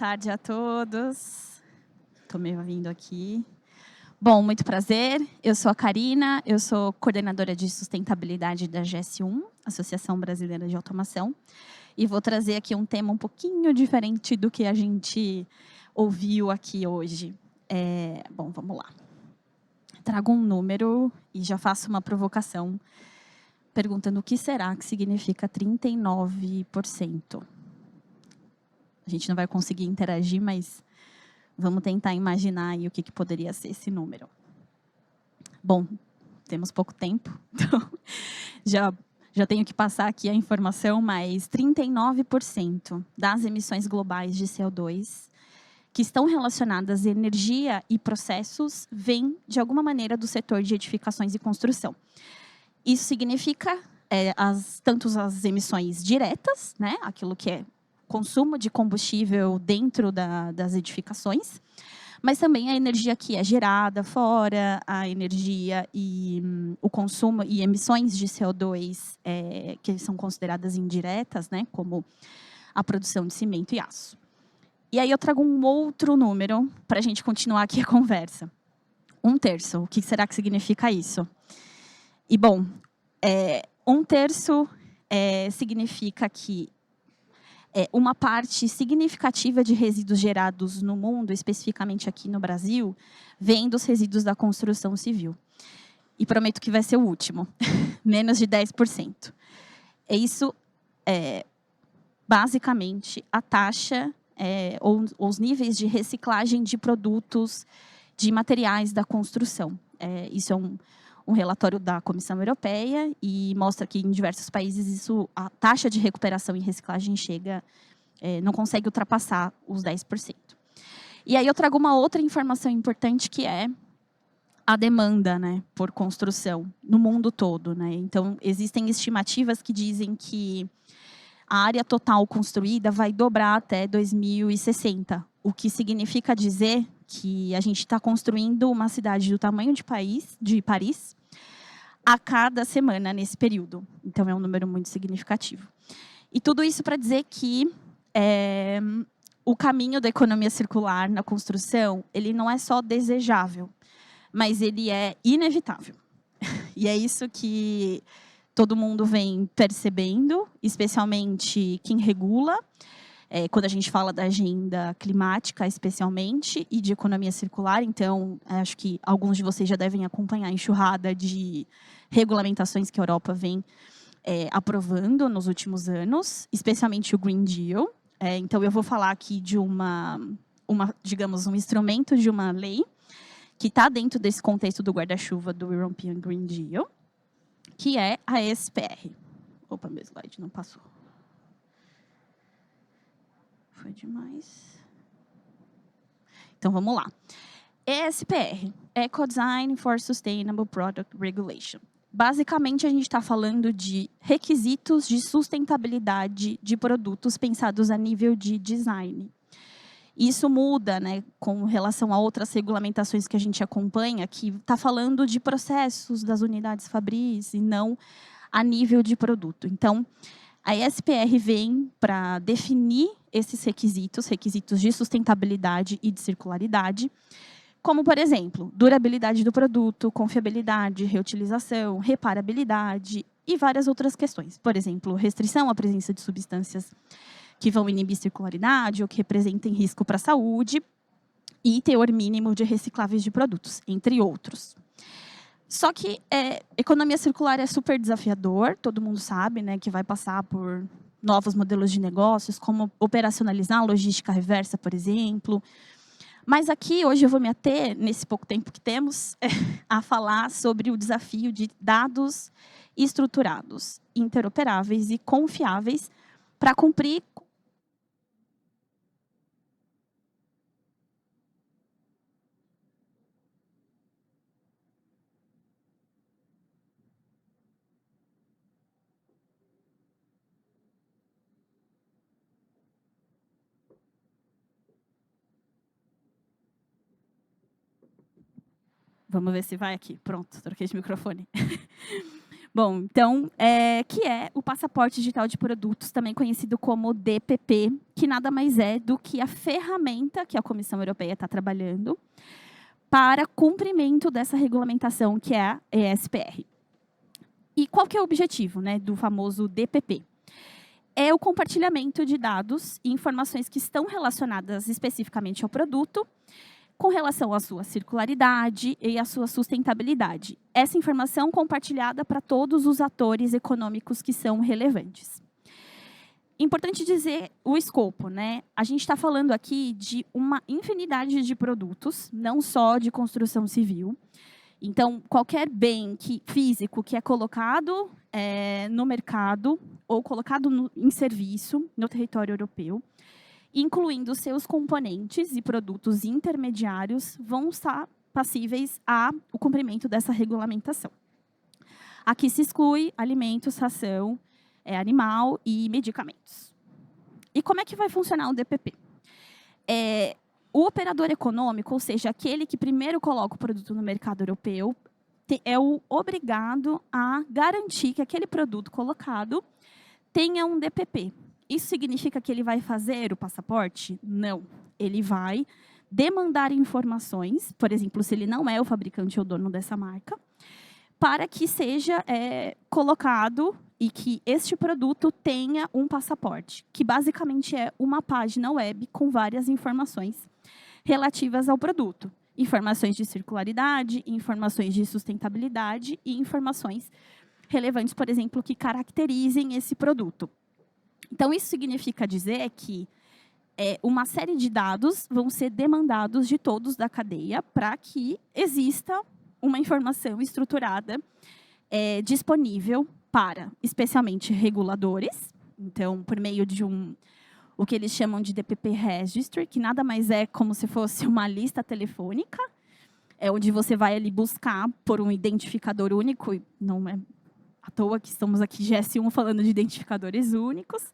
tarde a todos. Estou me ouvindo aqui. Bom, muito prazer. Eu sou a Karina, eu sou coordenadora de sustentabilidade da GS1, Associação Brasileira de Automação, e vou trazer aqui um tema um pouquinho diferente do que a gente ouviu aqui hoje. Bom, vamos lá. Trago um número e já faço uma provocação, perguntando o que será que significa 39%. A gente não vai conseguir interagir, mas vamos tentar imaginar aí o que poderia ser esse número. Bom, temos pouco tempo, então já tenho que passar aqui a informação, mas 39% das emissões globais de CO2 que estão relacionadas à energia e processos vêm, de alguma maneira, do setor de edificações e construção. Isso significa tanto as emissões diretas, né, aquilo que é consumo de combustível dentro das edificações, mas também a energia que é gerada fora, a energia e o consumo e emissões de CO2 que são consideradas indiretas, né, como a produção de cimento e aço. E aí eu trago um outro número para a gente continuar aqui a conversa. 1/3. O que será que significa isso? E, bom, 1/3 significa que uma parte significativa de resíduos gerados no mundo, especificamente aqui no Brasil, vem dos resíduos da construção civil. E prometo que vai ser o último, menos de 10%. Isso é, basicamente, a taxa ou os níveis de reciclagem de produtos, de materiais da construção. Isso é um relatório da Comissão Europeia e mostra que em diversos países a taxa de recuperação e reciclagem não consegue ultrapassar os 10%. E aí eu trago uma outra informação importante que é a demanda, né, por construção no mundo todo, né? Então, existem estimativas que dizem que a área total construída vai dobrar até 2060, o que significa dizer que a gente está construindo uma cidade do tamanho de Paris a cada semana nesse período. Então, é um número muito significativo. E tudo isso para dizer que o caminho da economia circular na construção, ele não é só desejável, mas ele é inevitável. E é isso que todo mundo vem percebendo, especialmente quem regula, quando a gente fala da agenda climática, especialmente, e de economia circular. Então, acho que alguns de vocês já devem acompanhar a enxurrada de regulamentações que a Europa vem aprovando nos últimos anos, especialmente o Green Deal. Então, eu vou falar aqui de digamos, um instrumento de uma lei que está dentro desse contexto do guarda-chuva do European Green Deal, que é a ESPR. Opa, meu slide não passou. Foi demais. Então, vamos lá. ESPR, Eco-Design for Sustainable Product Regulation. Basicamente, a gente está falando de requisitos de sustentabilidade de produtos pensados a nível de design. Isso muda, né, com relação a outras regulamentações que a gente acompanha, que está falando de processos das unidades fabris e não a nível de produto. Então, a ESPR vem para definir esses requisitos de sustentabilidade e de circularidade, como, por exemplo, durabilidade do produto, confiabilidade, reutilização, reparabilidade e várias outras questões. Por exemplo, restrição à presença de substâncias que vão inibir circularidade ou que representem risco para a saúde e teor mínimo de recicláveis de produtos, entre outros. Só que economia circular é super desafiador, todo mundo sabe, né, que vai passar por novos modelos de negócios, como operacionalizar a logística reversa, por exemplo. Mas aqui, hoje, eu vou me ater, nesse pouco tempo que temos, a falar sobre o desafio de dados estruturados, interoperáveis e confiáveis para cumprir. Vamos ver se vai aqui. Pronto, troquei de microfone. Bom, então, que é o Passaporte Digital de Produtos, também conhecido como DPP, que nada mais é do que a ferramenta que a Comissão Europeia está trabalhando para cumprimento dessa regulamentação, que é a ESPR. E qual que é o objetivo, né, do famoso DPP? É o compartilhamento de dados e informações que estão relacionadas especificamente ao produto, com relação à sua circularidade e à sua sustentabilidade. Essa informação compartilhada para todos os atores econômicos que são relevantes. Importante dizer o escopo, né? A gente está falando aqui de uma infinidade de produtos, não só de construção civil. Então, qualquer bem físico que é colocado no mercado ou colocado em serviço no território europeu, incluindo seus componentes e produtos intermediários, vão estar passíveis ao cumprimento dessa regulamentação. Aqui se exclui alimentos, ração animal e medicamentos. E como é que vai funcionar o DPP? O operador econômico, ou seja, aquele que primeiro coloca o produto no mercado europeu, é o obrigado a garantir que aquele produto colocado tenha um DPP. Isso significa que ele vai fazer o passaporte? Não. Ele vai demandar informações, por exemplo, se ele não é o fabricante ou dono dessa marca, para que seja colocado e que este produto tenha um passaporte, que basicamente é uma página web com várias informações relativas ao produto. Informações de circularidade, informações de sustentabilidade e informações relevantes, por exemplo, que caracterizem esse produto. Então, isso significa dizer que uma série de dados vão ser demandados de todos da cadeia para que exista uma informação estruturada disponível para, especialmente, reguladores. Então, por meio de o que eles chamam de DPP Registry, que nada mais é como se fosse uma lista telefônica, onde você vai ali buscar por um identificador único, e não é à toa que estamos aqui GS1 falando de identificadores únicos,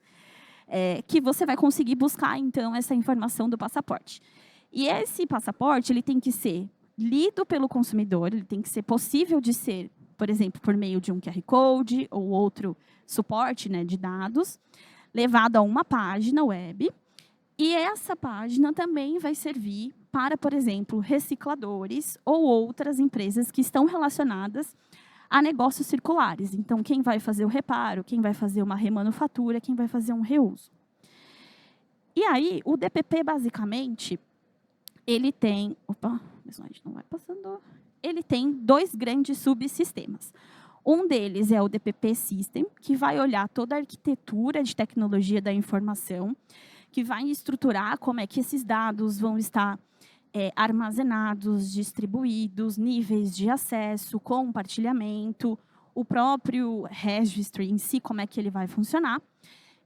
que você vai conseguir buscar, então, essa informação do passaporte. E esse passaporte ele tem que ser lido pelo consumidor, ele tem que ser possível de ser, por exemplo, por meio de um QR Code ou outro suporte, né, de dados, levado a uma página web. E essa página também vai servir para, por exemplo, recicladores ou outras empresas que estão relacionadas a negócios circulares. Então, quem vai fazer o reparo, quem vai fazer uma remanufatura, quem vai fazer um reuso. E aí, o DPP, basicamente, ele tem... Opa, o slide não vai passando. Ele tem dois grandes subsistemas. Um deles é o DPP System, que vai olhar toda a arquitetura de tecnologia da informação, que vai estruturar como é que esses dados vão estar armazenados, distribuídos, níveis de acesso, compartilhamento, o próprio registry em si, como é que ele vai funcionar,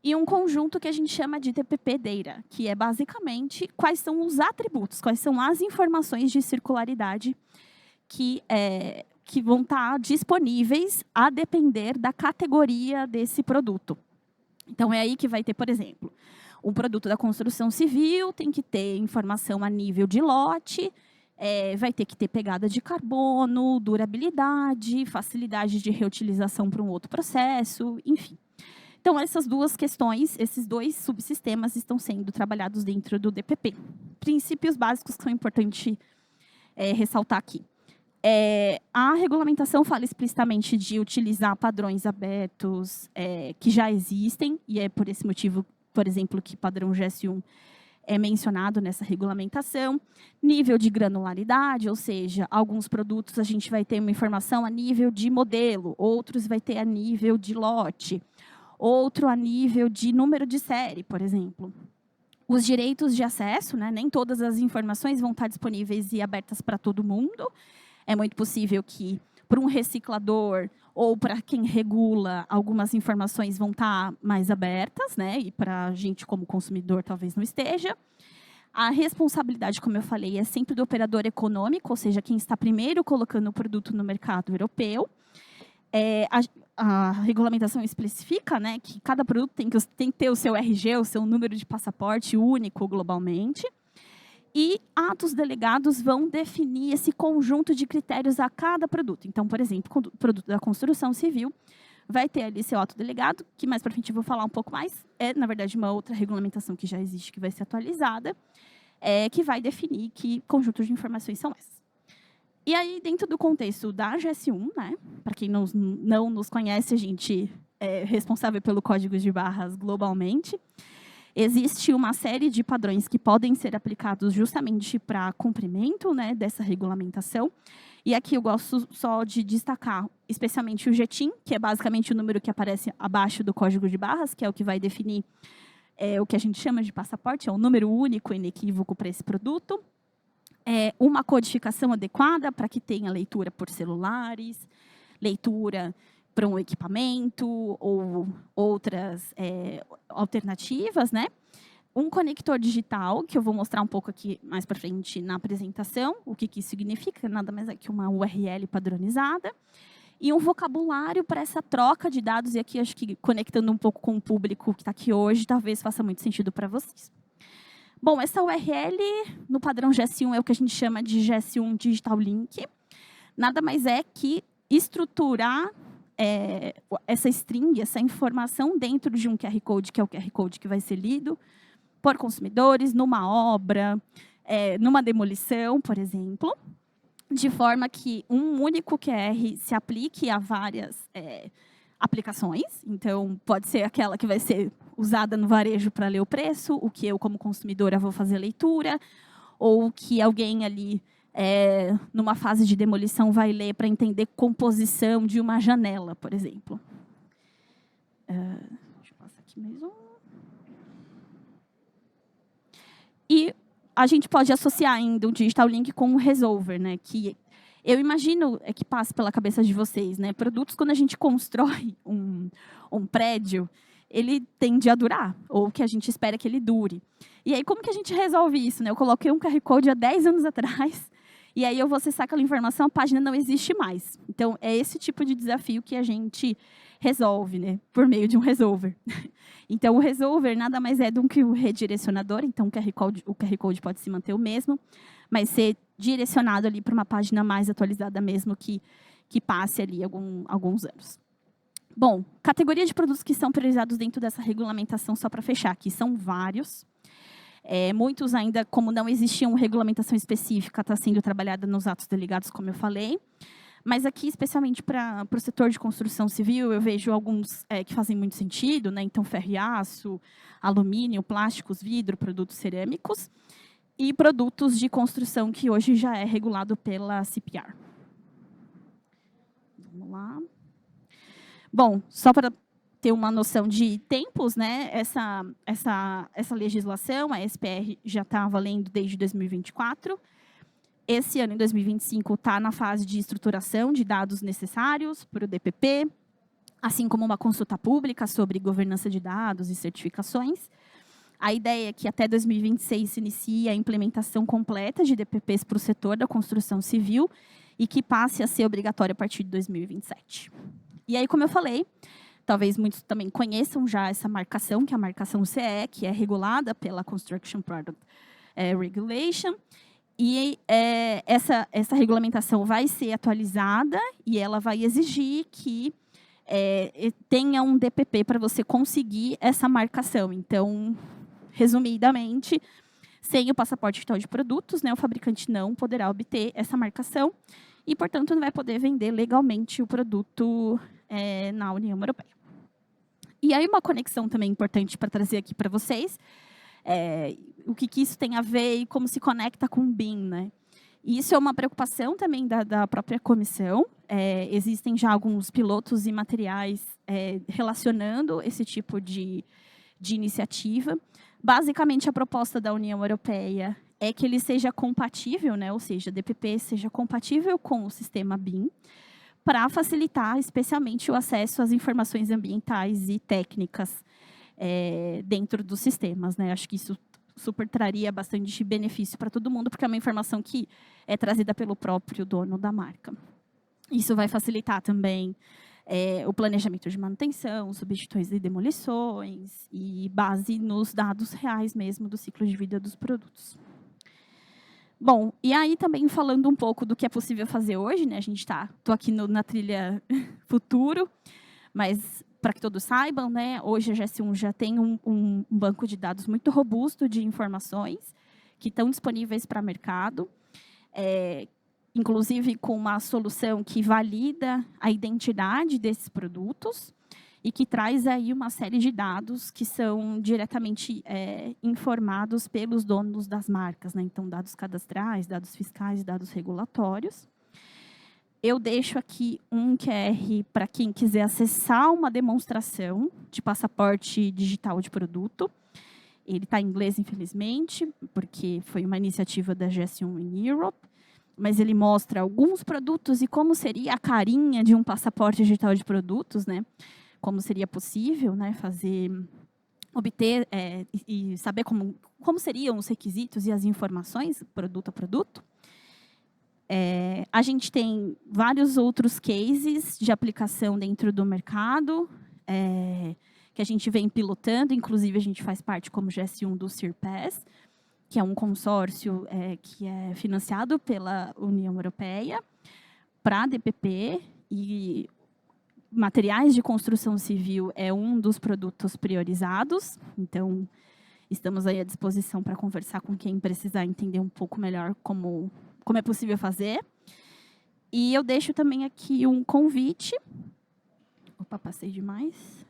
e um conjunto que a gente chama de DPP Data, que é basicamente quais são os atributos, quais são as informações de circularidade que vão estar disponíveis a depender da categoria desse produto. Então, é aí que vai ter, por exemplo, um produto da construção civil tem que ter informação a nível de lote, vai ter que ter pegada de carbono, durabilidade, facilidade de reutilização para um outro processo, enfim. Então, essas duas questões, esses dois subsistemas estão sendo trabalhados dentro do DPP. Princípios básicos que são importantes ressaltar aqui. A regulamentação fala explicitamente de utilizar padrões abertos que já existem, e é por esse motivo, por exemplo, que padrão GS1 é mencionado nessa regulamentação. Nível de granularidade, ou seja, alguns produtos a gente vai ter uma informação a nível de modelo, outros vai ter a nível de lote, outro a nível de número de série, por exemplo. Os direitos de acesso, né, nem todas as informações vão estar disponíveis e abertas para todo mundo. É muito possível que, para um reciclador ou para quem regula, algumas informações vão estar mais abertas, né? E para a gente, como consumidor, talvez não esteja. A responsabilidade, como eu falei, é sempre do operador econômico, ou seja, quem está primeiro colocando o produto no mercado europeu. A regulamentação especifica, né, que cada produto tem que ter o seu RG, o seu número de passaporte único globalmente. E atos delegados vão definir esse conjunto de critérios a cada produto. Então, por exemplo, o produto da construção civil vai ter ali seu ato delegado, que mais para frente eu vou falar um pouco mais. É, na verdade, uma outra regulamentação que já existe, que vai ser atualizada, que vai definir que conjuntos de informações são esses. E aí, dentro do contexto da GS1, né, para quem não nos conhece, a gente é responsável pelo código de barras globalmente. Existe uma série de padrões que podem ser aplicados justamente para cumprimento, né, dessa regulamentação. E aqui eu gosto só de destacar, especialmente o GTIM, que é basicamente o número que aparece abaixo do código de barras, que é o que vai definir o que a gente chama de passaporte, é um número único e inequívoco para esse produto. Uma codificação adequada para que tenha leitura por celulares, leitura para um equipamento ou outras alternativas, né? Um conector digital, que eu vou mostrar um pouco aqui mais para frente na apresentação, o que isso significa, nada mais é que uma URL padronizada, e um vocabulário para essa troca de dados, e aqui acho que conectando um pouco com o público que está aqui hoje, talvez faça muito sentido para vocês. Bom, essa URL no padrão GS1 é o que a gente chama de GS1 Digital Link, nada mais é que estruturar essa string, essa informação dentro de um QR Code, que é o QR Code que vai ser lido por consumidores, numa obra, numa demolição, por exemplo, de forma que um único QR se aplique a várias aplicações. Então, pode ser aquela que vai ser usada no varejo para ler o preço, o que eu, como consumidora, vou fazer a leitura, ou que alguém ali numa fase de demolição, vai ler para entender composição de uma janela, por exemplo. Deixa eu passar aqui mais um. E a gente pode associar ainda o Digital Link com o Resolver, né? Que eu imagino que passe pela cabeça de vocês, né? Produtos, quando a gente constrói um prédio, ele tende a durar, ou que a gente espera que ele dure. E aí, como que a gente resolve isso, né? Eu coloquei um QR Code há 10 anos atrás, e aí eu vou acessar aquela informação, a página não existe mais. Então, é esse tipo de desafio que a gente resolve, né? Por meio de um resolver. Então, o resolver nada mais é do que o redirecionador. Então, o QR Code pode se manter o mesmo, mas ser direcionado ali para uma página mais atualizada mesmo, que passe ali alguns anos. Bom, categoria de produtos que são priorizados dentro dessa regulamentação, só para fechar aqui, são vários. Muitos ainda, como não existia uma regulamentação específica, está sendo trabalhada nos atos delegados, como eu falei. Mas aqui, especialmente para o setor de construção civil, eu vejo alguns que fazem muito sentido, né? Então, ferro e aço, alumínio, plásticos, vidro, produtos cerâmicos e produtos de construção que hoje já é regulado pela CPR. Vamos lá. Bom, só para ter uma noção de tempos, né? Essa legislação, a SPR, já está valendo desde 2024. Esse ano, em 2025, está na fase de estruturação de dados necessários para o DPP, assim como uma consulta pública sobre governança de dados e certificações. A ideia é que até 2026 se inicie a implementação completa de DPPs para o setor da construção civil e que passe a ser obrigatório a partir de 2027. E aí, como eu falei, talvez muitos também conheçam já essa marcação, que é a marcação CE, que é regulada pela Construction Product Regulation. E essa regulamentação vai ser atualizada e ela vai exigir que tenha um DPP para você conseguir essa marcação. Então, resumidamente, sem o passaporte digital de produtos, né, o fabricante não poderá obter essa marcação e, portanto, não vai poder vender legalmente o produto na União Europeia. E aí, uma conexão também importante para trazer aqui para vocês, o que isso tem a ver e como se conecta com o BIM, né? E isso é uma preocupação também da própria comissão. Existem já alguns pilotos e materiais relacionando esse tipo de iniciativa. Basicamente, a proposta da União Europeia é que ele seja compatível, né? Ou seja, o DPP seja compatível com o sistema BIM, para facilitar especialmente o acesso às informações ambientais e técnicas dentro dos sistemas, né? Acho que isso super traria bastante benefício para todo mundo, porque é uma informação que é trazida pelo próprio dono da marca. Isso vai facilitar também o planejamento de manutenção, substituições e demolições, e base nos dados reais mesmo do ciclo de vida dos produtos. Bom, e aí também falando um pouco do que é possível fazer hoje, né? Tô aqui na trilha futuro, mas para que todos saibam, né? Hoje a GS1 já tem um banco de dados muito robusto de informações que estão disponíveis para mercado, inclusive com uma solução que valida a identidade desses produtos e que traz aí uma série de dados que são diretamente informados pelos donos das marcas, né? Então, dados cadastrais, dados fiscais, dados regulatórios. Eu deixo aqui um QR para quem quiser acessar uma demonstração de passaporte digital de produto. Ele está em inglês, infelizmente, porque foi uma iniciativa da GS1 in Europe, mas ele mostra alguns produtos e como seria a carinha de um passaporte digital de produtos, né? Como seria possível, né, obter e saber como seriam os requisitos e as informações, produto a produto. A gente tem vários outros cases de aplicação dentro do mercado, que a gente vem pilotando, inclusive a gente faz parte como GS1 do CIRPAS, que é um consórcio que é financiado pela União Europeia para DPP, e materiais de construção civil é um dos produtos priorizados. Então, estamos aí à disposição para conversar com quem precisar entender um pouco melhor como é possível fazer. E eu deixo também aqui um convite. Opa, passei demais.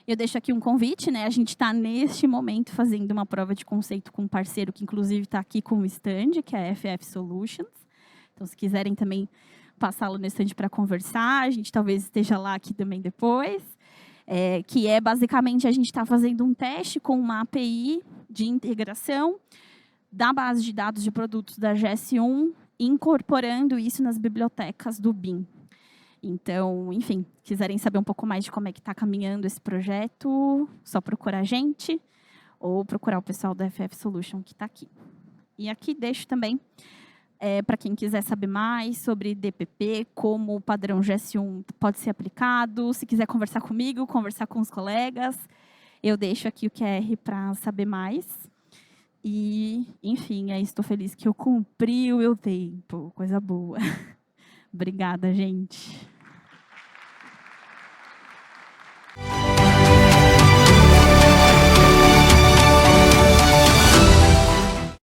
Eu deixo aqui um convite, né? A gente está, neste momento, fazendo uma prova de conceito com um parceiro que, inclusive, está aqui com o stand, que é a FF Solutions. Então, se quiserem também passá-lo no stand para conversar, a gente talvez esteja lá aqui também depois. Que é, basicamente, a gente está fazendo um teste com uma API de integração da base de dados de produtos da GS1, incorporando isso nas bibliotecas do BIM. Então, enfim, quiserem saber um pouco mais de como é que está caminhando esse projeto, só procurar a gente ou procurar o pessoal da FF Solution que está aqui. E aqui deixo também, para quem quiser saber mais sobre DPP, como o padrão GS1 pode ser aplicado, se quiser conversar comigo, conversar com os colegas, eu deixo aqui o QR para saber mais. E, enfim, estou feliz que eu cumpri o meu tempo. Coisa boa. Obrigada, gente.